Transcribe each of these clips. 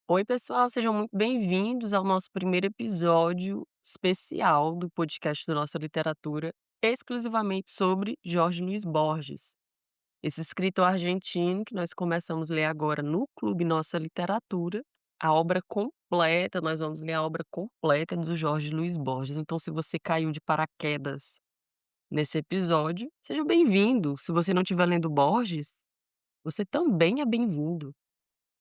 Oi, pessoal, sejam muito bem-vindos ao nosso primeiro episódio especial do podcast da Nossa Literatura, exclusivamente sobre Jorge Luiz Borges, esse escritor argentino que nós começamos a ler agora no Clube Nossa Literatura, a obra completa, nós vamos ler a obra completa do Jorge Luiz Borges. Então, se você caiu de paraquedas nesse episódio, seja bem-vindo. Se você não estiver lendo Borges, você também é bem-vindo.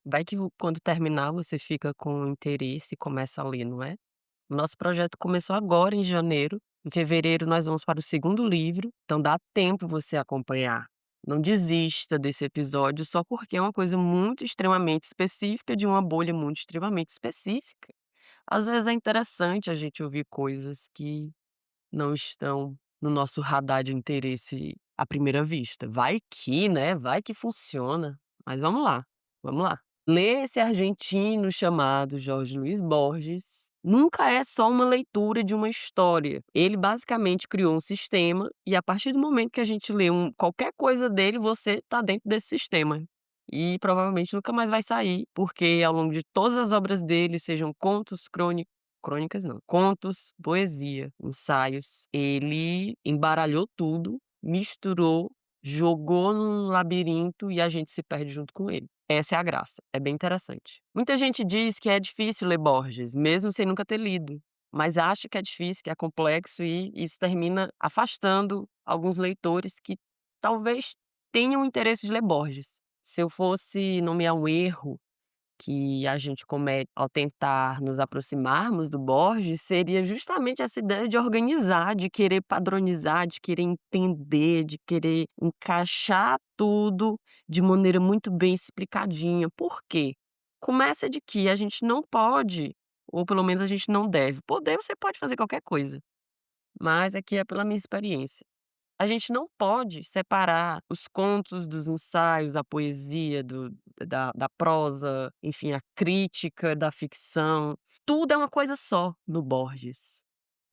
Vai que quando terminar você fica com interesse e começa a ler, não é? O nosso projeto começou agora em janeiro, em fevereiro nós vamos para o segundo livro, então dá tempo você acompanhar. Não desista desse episódio só porque é uma coisa muito extremamente específica de uma bolha muito extremamente específica. Às vezes é interessante a gente ouvir coisas que não estão no nosso radar de interesse à primeira vista. Vai que, né, vai que funciona. Mas vamos lá, vamos lá. Ler esse argentino chamado Jorge Luiz Borges nunca é só uma leitura de uma história. Ele basicamente criou um sistema e a partir do momento que a gente lê qualquer coisa dele, você está dentro desse sistema. E provavelmente nunca mais vai sair, porque ao longo de todas as obras dele, sejam contos, crônicas não, contos, poesia, ensaios, ele embaralhou tudo, misturou, jogou num labirinto e a gente se perde junto com ele. Essa é a graça, é bem interessante. Muita gente diz que é difícil ler Borges, mesmo sem nunca ter lido, mas acha que é difícil, que é complexo e isso termina afastando alguns leitores que talvez tenham interesse de ler Borges. Se eu fosse nomear um erro que a gente comete ao tentar nos aproximarmos do Borges, seria justamente essa ideia de organizar, de querer padronizar, de querer entender, de querer encaixar tudo de maneira muito bem explicadinha. Por quê? Começa de que a gente não pode, ou pelo menos a gente não deve. Poder você pode fazer qualquer coisa, mas aqui é pela minha experiência. A gente não pode separar os contos dos ensaios, a poesia da prosa, enfim, a crítica da ficção. Tudo é uma coisa só no Borges.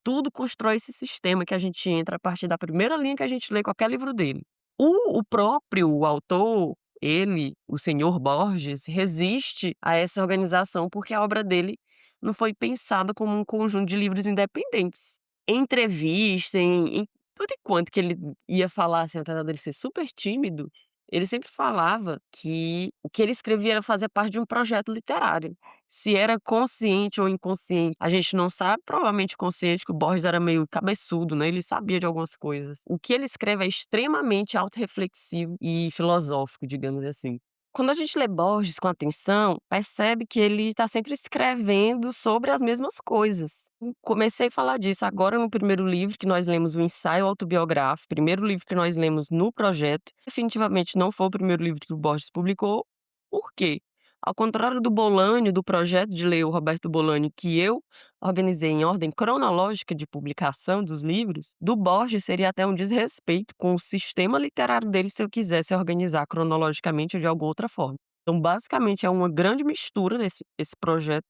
Tudo constrói esse sistema que a gente entra a partir da primeira linha que a gente lê qualquer livro dele. O próprio autor, ele, o senhor Borges, resiste a essa organização porque a obra dele não foi pensada como um conjunto de livros independentes. Em entrevista, em tudo enquanto que ele ia falar, assim, apesar dele ser super tímido, ele sempre falava que o que ele escrevia era fazer parte de um projeto literário. Se era consciente ou inconsciente, a gente não sabe, provavelmente consciente, que o Borges era meio cabeçudo, né, ele sabia de algumas coisas. O que ele escreve é extremamente autorreflexivo e filosófico, digamos assim. Quando a gente lê Borges com atenção, percebe que ele está sempre escrevendo sobre as mesmas coisas. Comecei a falar disso agora no primeiro livro que nós lemos, o ensaio autobiográfico, primeiro livro que nós lemos no projeto. Definitivamente não foi o primeiro livro que o Borges publicou. Por quê? Ao contrário do Bolanho, do projeto de ler o Roberto Bolanho, que eu organizei em ordem cronológica de publicação dos livros, do Borges seria até um desrespeito com o sistema literário dele se eu quisesse organizar cronologicamente ou de alguma outra forma. Então, basicamente, é uma grande mistura esse projeto.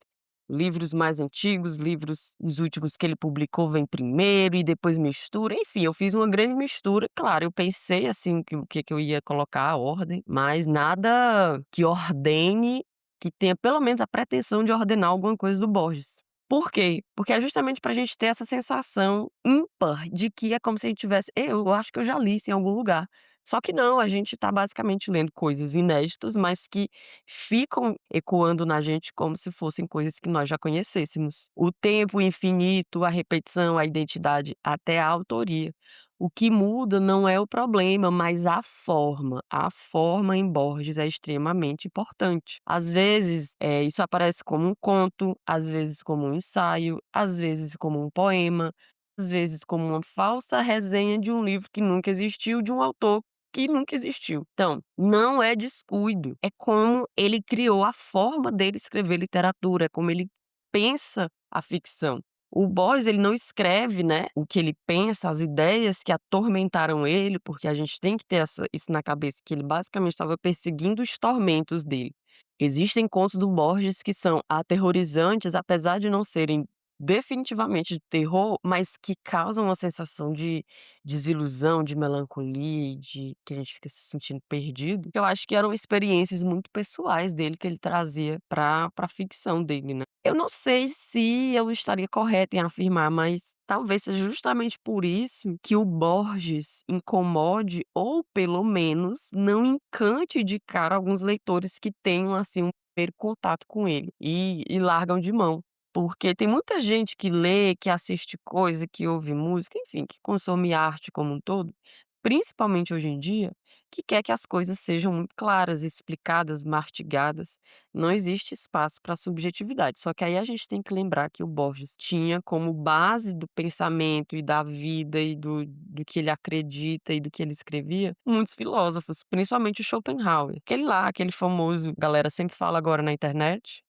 Livros mais antigos, livros os últimos que ele publicou vem primeiro e depois mistura, enfim, eu fiz uma grande mistura. Claro, eu pensei, assim, que o que eu ia colocar, a ordem, mas nada que ordene, que tenha pelo menos a pretensão de ordenar alguma coisa do Borges. Por quê? Porque é justamente pra gente ter essa sensação ímpar de que é como se a gente tivesse eu acho que eu já li isso em algum lugar. Só que não, a gente tá basicamente lendo coisas inéditas, mas que ficam ecoando na gente como se fossem coisas que nós já conhecêssemos. O tempo, o infinito, a repetição, a identidade, até a autoria. O que muda não é o problema, mas a forma. A forma em Borges é extremamente importante. Às vezes, isso aparece como um conto, às vezes como um ensaio, às vezes como um poema, às vezes como uma falsa resenha de um livro que nunca existiu, de um autor que nunca existiu. Então, não é descuido, é como ele criou a forma dele escrever literatura, é como ele pensa a ficção. O Borges, ele não escreve, né, o que ele pensa, as ideias que atormentaram ele, porque a gente tem que ter isso na cabeça, que ele basicamente estava perseguindo os tormentos dele. Existem contos do Borges que são aterrorizantes, apesar de não serem definitivamente de terror, mas que causam uma sensação de desilusão, de melancolia, de que a gente fica se sentindo perdido, que eu acho que eram experiências muito pessoais dele que ele trazia pra ficção dele, né. Eu não sei se eu estaria correta em afirmar, mas talvez seja justamente por isso que o Borges incomode ou pelo menos não encante de cara alguns leitores que tenham, assim, um primeiro contato com ele e largam de mão. Porque tem muita gente que lê, que assiste coisa, que ouve música, enfim, que consome arte como um todo, principalmente hoje em dia, que quer que as coisas sejam muito claras, explicadas, mastigadas. Não existe espaço para subjetividade. Só que aí a gente tem que lembrar que o Borges tinha como base do pensamento e da vida e do que ele acredita e do que ele escrevia, muitos filósofos, principalmente o Schopenhauer. Aquele lá, aquele famoso, galera sempre fala agora na internet,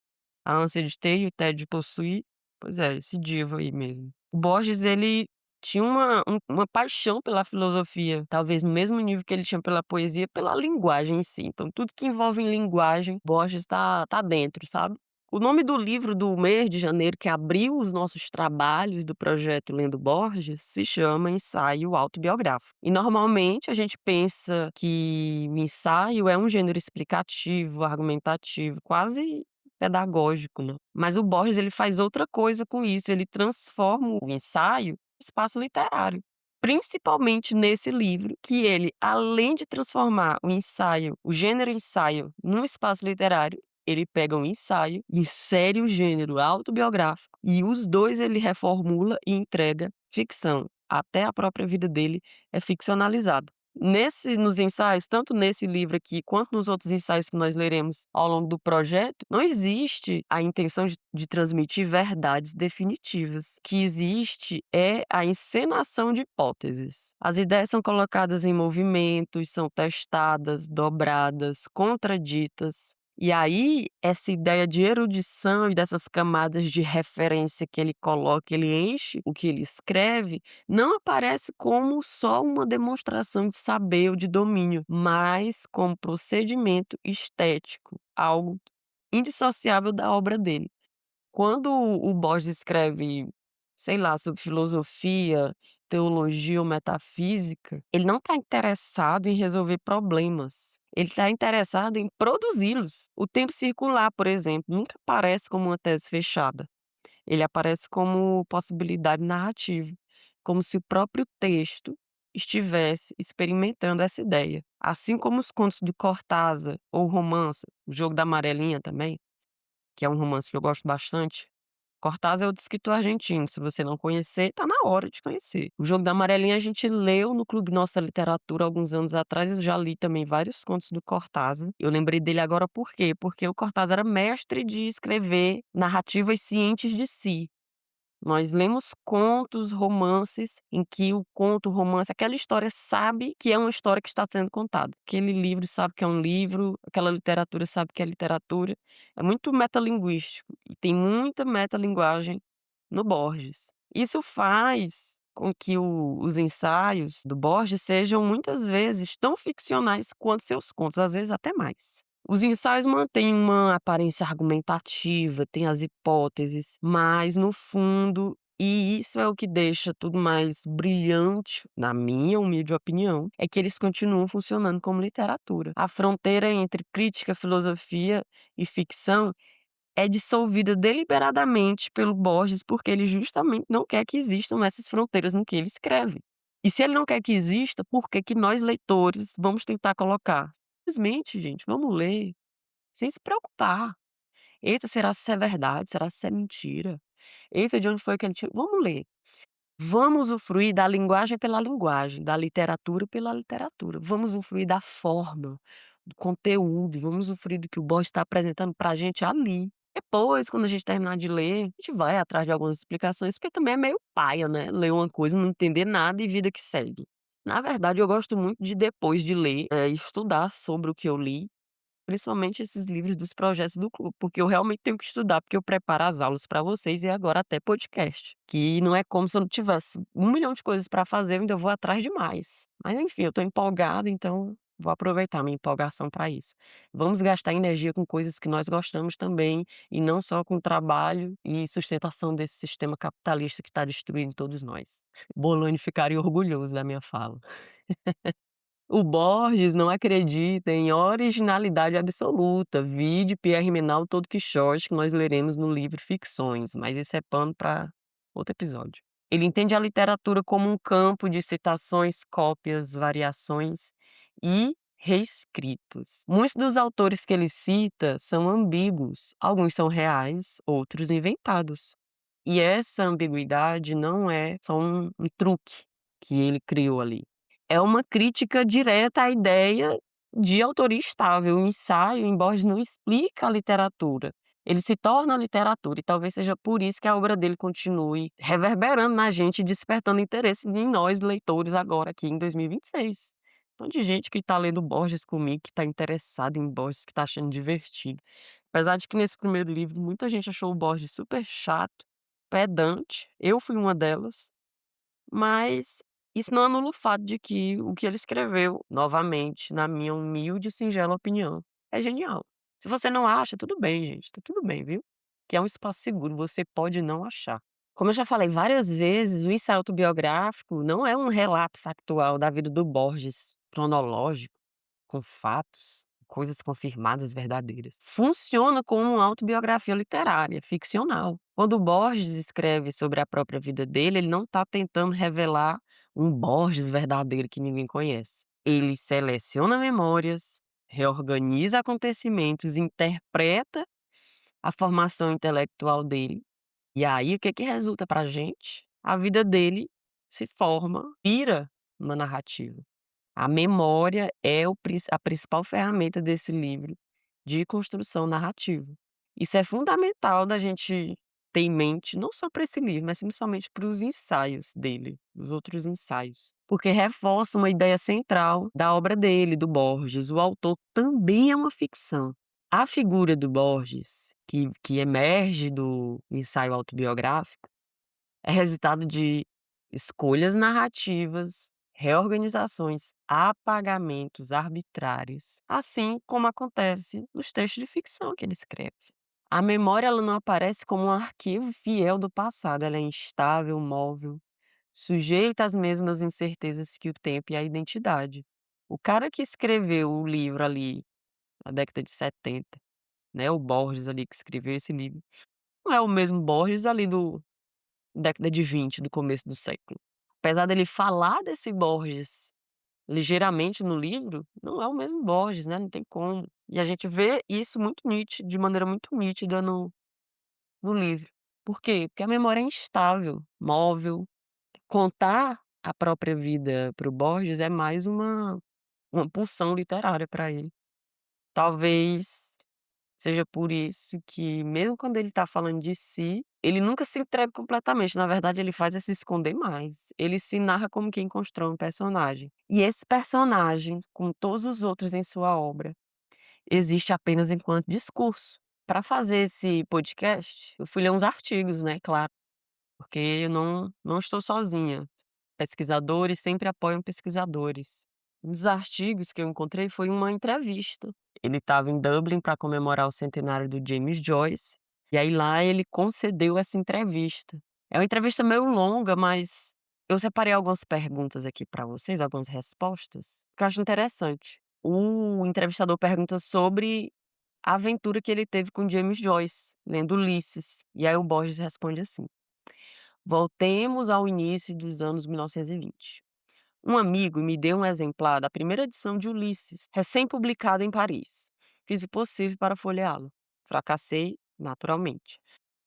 a ânsia de ter e o tédio de possuir. Pois é, esse divo aí mesmo. O Borges, ele tinha uma paixão pela filosofia, talvez no mesmo nível que ele tinha pela poesia, pela linguagem em si. Então tudo que envolve linguagem, Borges tá dentro, sabe. O nome do livro do mês de janeiro, que abriu os nossos trabalhos do projeto Lendo Borges, se chama Ensaio Autobiográfico. E normalmente a gente pensa que o ensaio é um gênero explicativo, argumentativo, quase pedagógico, né. Mas o Borges, ele faz outra coisa com isso, ele transforma o ensaio em espaço literário. Principalmente nesse livro, que ele, além de transformar o ensaio, o gênero ensaio, num espaço literário, ele pega um ensaio, insere o gênero autobiográfico e os 2 ele reformula e entrega ficção. Até a própria vida dele é ficcionalizada. Nos ensaios, tanto nesse livro aqui, quanto nos outros ensaios que nós leremos ao longo do projeto, não existe a intenção de transmitir verdades definitivas. O que existe é a encenação de hipóteses. As ideias são colocadas em movimentos, são testadas, dobradas, contraditas. E aí, essa ideia de erudição e dessas camadas de referência que ele coloca, ele enche o que ele escreve, não aparece como só uma demonstração de saber ou de domínio, mas como procedimento estético, algo indissociável da obra dele. Quando o Borges escreve, sei lá, sobre filosofia, teologia ou metafísica, ele não está interessado em resolver problemas, ele está interessado em produzi-los. O tempo circular, por exemplo, nunca aparece como uma tese fechada. Ele aparece como possibilidade narrativa, como se o próprio texto estivesse experimentando essa ideia. Assim como os contos do Cortázar ou o romance, O Jogo da Amarelinha também, que é um romance que eu gosto bastante. Cortázar é outro escritor argentino, se você não conhecer, tá na hora de conhecer. O Jogo da Amarelinha a gente leu no Clube Nossa Literatura alguns anos atrás, eu já li também vários contos do Cortázar. Eu lembrei dele agora por quê? Porque o Cortázar era mestre de escrever narrativas cientes de si. Nós lemos contos, romances, em que o conto, o romance, aquela história sabe que é uma história que está sendo contada. Aquele livro sabe que é um livro, aquela literatura sabe que é literatura. É muito metalinguístico e tem muita metalinguagem no Borges. Isso faz com que os ensaios do Borges sejam muitas vezes tão ficcionais quanto seus contos, às vezes até mais. Os ensaios mantêm uma aparência argumentativa, têm as hipóteses, mas no fundo, e isso é o que deixa tudo mais brilhante, na minha humilde opinião, é que eles continuam funcionando como literatura. A fronteira entre crítica, filosofia e ficção é dissolvida deliberadamente pelo Borges, porque ele justamente não quer que existam essas fronteiras no que ele escreve. E se ele não quer que exista, por que que nós leitores vamos tentar colocar? Simplesmente, gente, vamos ler, sem se preocupar. Eita, será se isso é verdade? Será se isso é mentira? Eita, de onde foi que ele tirou? Vamos ler. Vamos usufruir da linguagem pela linguagem, da literatura pela literatura. Vamos usufruir da forma, do conteúdo, vamos usufruir do que o Borges está apresentando pra gente ali. Depois, quando a gente terminar de ler, a gente vai atrás de algumas explicações, porque também é meio paia, né, ler uma coisa, não entender nada e vida que segue. Na verdade, eu gosto muito de depois de ler, estudar sobre o que eu li, principalmente esses livros dos projetos do clube, porque eu realmente tenho que estudar, porque eu preparo as aulas para vocês e agora até podcast, que não é como se eu não tivesse 1 milhão de coisas para fazer, eu ainda vou atrás de mais. Mas enfim, eu tô empolgada, então vou aproveitar minha empolgação para isso. Vamos gastar energia com coisas que nós gostamos também, e não só com trabalho e sustentação desse sistema capitalista que está destruindo todos nós. Boloni ficaria orgulhoso da minha fala. O Borges não acredita em originalidade absoluta, vide Pierre Menal Todo Quixote, que nós leremos no livro Ficções, mas esse é pano para outro episódio. Ele entende a literatura como um campo de citações, cópias, variações e reescritos. Muitos dos autores que ele cita são ambíguos, alguns são reais, outros inventados. E essa ambiguidade não é só um truque que ele criou ali. É uma crítica direta à ideia de autoria estável. O ensaio em Borges não explica a literatura, ele se torna a literatura, e talvez seja por isso que a obra dele continue reverberando na gente e despertando interesse em nós, leitores, agora aqui em 2026. Então, de gente que está lendo Borges comigo, que está interessada em Borges, que está achando divertido. Apesar de que nesse primeiro livro muita gente achou o Borges super chato, pedante, eu fui uma delas, mas isso não anula o fato de que o que ele escreveu, novamente, na minha humilde e singela opinião, é genial. Se você não acha, tudo bem, gente, tá tudo bem, viu? Que é um espaço seguro, você pode não achar. Como eu já falei várias vezes, o ensaio autobiográfico não é um relato factual da vida do Borges, cronológico, com fatos, coisas confirmadas verdadeiras. Funciona como uma autobiografia literária, ficcional. Quando Borges escreve sobre a própria vida dele, ele não está tentando revelar um Borges verdadeiro que ninguém conhece. Ele seleciona memórias, reorganiza acontecimentos, interpreta a formação intelectual dele. E aí, o que que resulta pra gente? A vida dele se forma, vira uma narrativa. A memória é a principal ferramenta desse livro de construção narrativa. Isso é fundamental da gente ter em mente, não só para esse livro, mas principalmente para os ensaios dele, os outros ensaios. Porque reforça uma ideia central da obra dele, do Borges. O autor também é uma ficção. A figura do Borges, que emerge do ensaio autobiográfico, é resultado de escolhas narrativas, reorganizações, apagamentos arbitrários, assim como acontece nos textos de ficção que ele escreve. A memória, ela não aparece como um arquivo fiel do passado, ela é instável, móvel, sujeita às mesmas incertezas que o tempo e a identidade. O cara que escreveu o livro ali na década de 70, né, o Borges ali que escreveu esse livro, não é o mesmo Borges ali do década de 20, do começo do século. Apesar dele falar desse Borges ligeiramente no livro, não é o mesmo Borges, né, não tem como. E a gente vê isso muito nítido, de maneira muito nítida no livro. Por quê? Porque a memória é instável, móvel. Contar a própria vida para o Borges é mais uma pulsão literária para ele. Talvez seja por isso que, mesmo quando ele tá falando de si, ele nunca se entrega completamente, na verdade ele faz é se esconder mais. Ele se narra como quem constrói um personagem. E esse personagem, como todos os outros em sua obra, existe apenas enquanto discurso. Para fazer esse podcast, eu fui ler uns artigos, né, claro, porque eu não estou sozinha. Pesquisadores sempre apoiam pesquisadores. Um dos artigos que eu encontrei foi uma entrevista. Ele estava em Dublin para comemorar o centenário do James Joyce, e aí lá ele concedeu essa entrevista. É uma entrevista meio longa, mas eu separei algumas perguntas aqui para vocês, algumas respostas, que eu acho interessante. O entrevistador pergunta sobre a aventura que ele teve com James Joyce, lendo Ulisses, e aí o Borges responde assim: voltemos ao início dos anos 1920. Um amigo me deu um exemplar da primeira edição de Ulisses, recém-publicada em Paris. Fiz o possível para folheá-lo. Fracassei, naturalmente.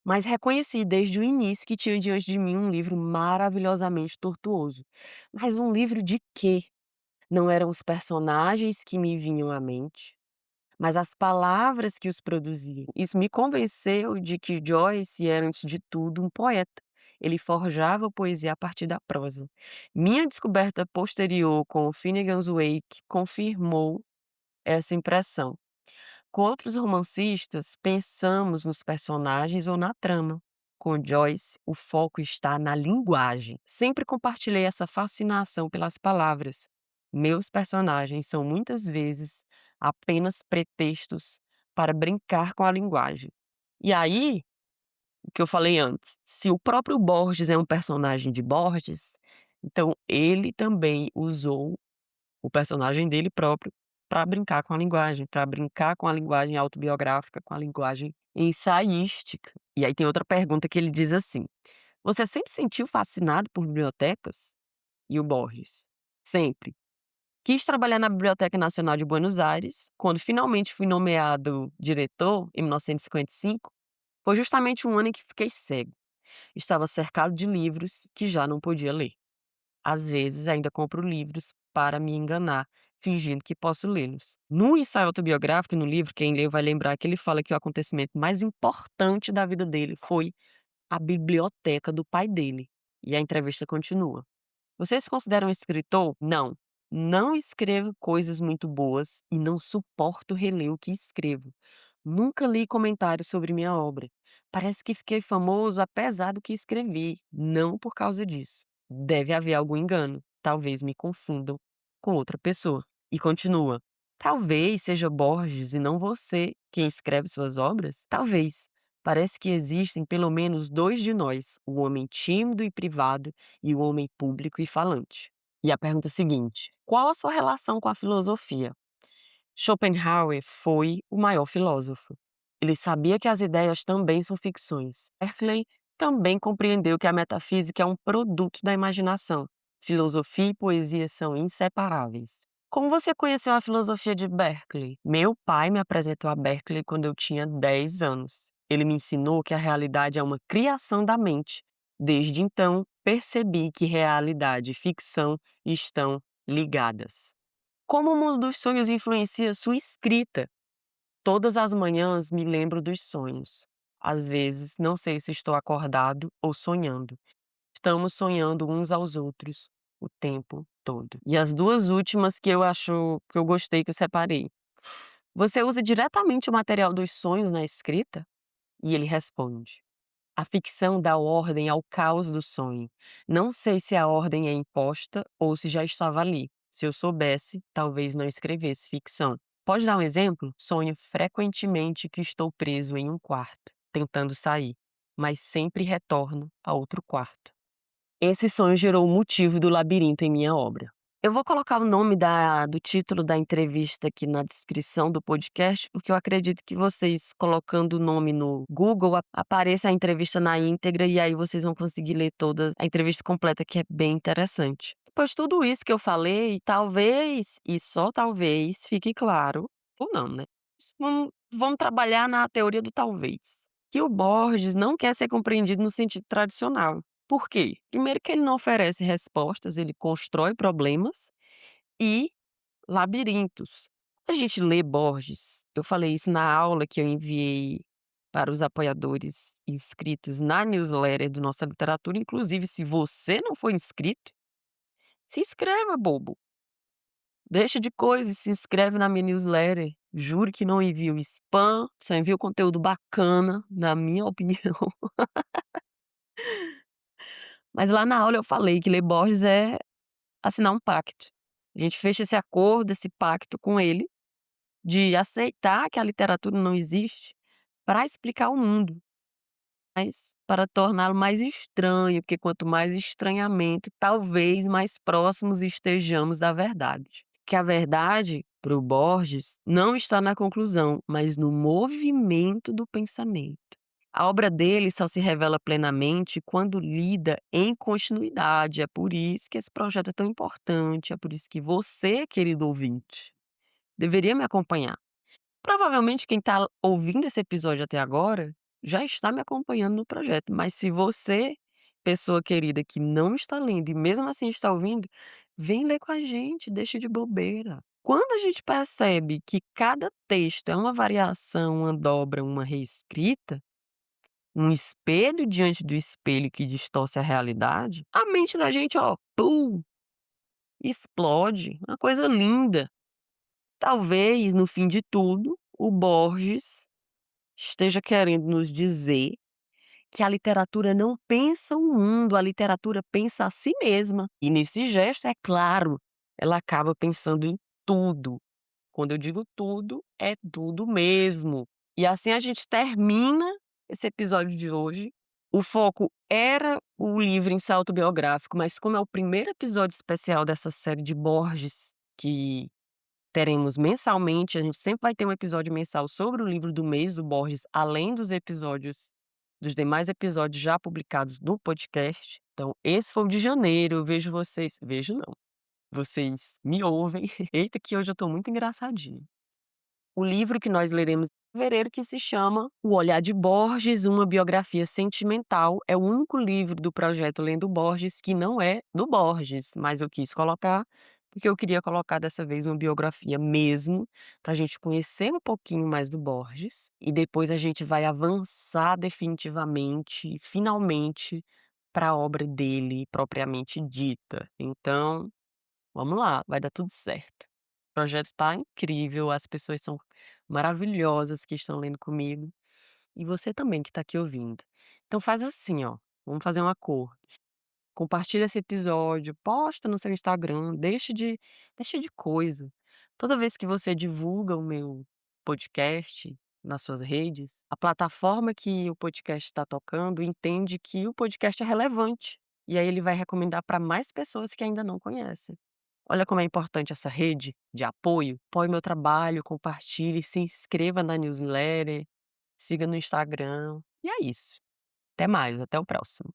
Mas reconheci desde o início que tinha diante de mim um livro maravilhosamente tortuoso. Mas um livro de quê? Não eram os personagens que me vinham à mente, mas as palavras que os produziam. Isso me convenceu de que Joyce era, antes de tudo, um poeta. Ele forjava a poesia a partir da prosa. Minha descoberta posterior com o Finnegan's Wake confirmou essa impressão. Com outros romancistas, pensamos nos personagens ou na trama. Com Joyce, o foco está na linguagem. Sempre compartilhei essa fascinação pelas palavras. Meus personagens são muitas vezes apenas pretextos para brincar com a linguagem. E aí, o que eu falei antes, se o próprio Borges é um personagem de Borges, então ele também usou o personagem dele próprio para brincar com a linguagem, para brincar com a linguagem autobiográfica, com a linguagem ensaística. E aí tem outra pergunta que ele diz assim: "Você sempre se sentiu fascinado por bibliotecas?" E o Borges: "Sempre. Quis trabalhar na Biblioteca Nacional de Buenos Aires. Quando finalmente fui nomeado diretor, em 1955, foi justamente um ano em que fiquei cego. Estava cercado de livros que já não podia ler. Às vezes ainda compro livros para me enganar, fingindo que posso lê-los." No ensaio autobiográfico, no livro, quem leu vai lembrar que ele fala que o acontecimento mais importante da vida dele foi a biblioteca do pai dele. E a entrevista continua: "Você se considera um escritor?" "Não. Não escrevo coisas muito boas e não suporto reler o que escrevo. Nunca li comentários sobre minha obra. Parece que fiquei famoso apesar do que escrevi, não por causa disso. Deve haver algum engano. Talvez me confundam com outra pessoa." E continua: "Talvez seja Borges e não você quem escreve suas obras? Talvez. Parece que existem pelo menos dois de nós, o homem tímido e privado e o homem público e falante." E a pergunta seguinte: qual a sua relação com a filosofia? Schopenhauer foi o maior filósofo. Ele sabia que as ideias também são ficções. Berkeley também compreendeu que a metafísica é um produto da imaginação. Filosofia e poesia são inseparáveis. Como você conheceu a filosofia de Berkeley? Meu pai me apresentou a Berkeley quando eu tinha 10 anos. Ele me ensinou que a realidade é uma criação da mente. Desde então, percebi que realidade e ficção estão ligadas. Como o mundo dos sonhos influencia sua escrita? Todas as manhãs me lembro dos sonhos. Às vezes, não sei se estou acordado ou sonhando. Estamos sonhando uns aos outros o tempo todo. E as duas últimas que eu acho que eu gostei, que eu separei. Você usa diretamente o material dos sonhos na escrita? E ele responde: a ficção dá ordem ao caos do sonho. Não sei se a ordem é imposta ou se já estava ali. Se eu soubesse, talvez não escrevesse ficção. Pode dar um exemplo? Sonho frequentemente que estou preso em um quarto, tentando sair, mas sempre retorno a outro quarto. Esse sonho gerou o motivo do labirinto em minha obra. Eu vou colocar o nome do título da entrevista aqui na descrição do podcast, porque eu acredito que vocês, colocando o nome no Google, apareça a entrevista na íntegra e aí vocês vão conseguir ler toda a entrevista completa, que é bem interessante. Depois de tudo isso que eu falei, talvez, e só talvez, fique claro, ou não, né? Vamos trabalhar na teoria do talvez. Que o Borges não quer ser compreendido no sentido tradicional. Por quê? Primeiro que ele não oferece respostas, ele constrói problemas e labirintos. Quando a gente lê Borges, eu falei isso na aula que eu enviei para os apoiadores inscritos na newsletter do Nossa Literatura, inclusive se você não for inscrito, se inscreva, bobo. Deixa de coisa e se inscreve na minha newsletter. Juro que não envio spam, só envio conteúdo bacana, na minha opinião. Mas lá na aula eu falei que ler Borges é assinar um pacto. A gente fecha esse acordo, esse pacto com ele, de aceitar que a literatura não existe para explicar o mundo, mas para torná-lo mais estranho, porque quanto mais estranhamento, talvez mais próximos estejamos da verdade. Que a verdade, para o Borges, não está na conclusão, mas no movimento do pensamento. A obra dele só se revela plenamente quando lida em continuidade. É por isso que esse projeto é tão importante, é por isso que você, querido ouvinte, deveria me acompanhar. Provavelmente quem está ouvindo esse episódio até agora já está me acompanhando no projeto, mas se você, pessoa querida que não está lendo e mesmo assim está ouvindo, vem ler com a gente, deixa de bobeira. Quando a gente percebe que cada texto é uma variação, uma dobra, uma reescrita, um espelho diante do espelho que distorce a realidade, a mente da gente, ó, pum, explode. Uma coisa linda. Talvez, no fim de tudo, o Borges esteja querendo nos dizer que a literatura não pensa o mundo, a literatura pensa a si mesma. E nesse gesto, é claro, ela acaba pensando em tudo. Quando eu digo tudo, é tudo mesmo. E assim a gente termina esse episódio de hoje. O foco era o livro ensaio autobiográfico, mas como é o primeiro episódio especial dessa série de Borges, que teremos mensalmente, a gente sempre vai ter um episódio mensal sobre o livro do mês do Borges, além dos demais episódios já publicados no podcast. Então, esse foi o de janeiro. Eu vejo vocês, vejo não, vocês me ouvem. Eita, que hoje eu tô muito engraçadinha. O livro que nós leremos em fevereiro, que se chama O Olhar de Borges, uma biografia sentimental, é o único livro do projeto Lendo Borges que não é do Borges, mas eu quis colocar, porque eu queria colocar dessa vez uma biografia mesmo, para a gente conhecer um pouquinho mais do Borges, e depois a gente vai avançar definitivamente, finalmente, para a obra dele propriamente dita. Então, vamos lá, vai dar tudo certo. O projeto tá incrível, as pessoas são maravilhosas que estão lendo comigo, e você também que tá aqui ouvindo. Então faz assim, ó, vamos fazer um acordo. Compartilha esse episódio, posta no seu Instagram, deixa de coisa. Toda vez que você divulga o meu podcast nas suas redes, a plataforma que o podcast está tocando entende que o podcast é relevante, e aí ele vai recomendar para mais pessoas que ainda não conhecem. Olha como é importante essa rede de apoio. Apoie meu trabalho, compartilhe, se inscreva na newsletter, siga no Instagram. E é isso. Até mais, até o próximo.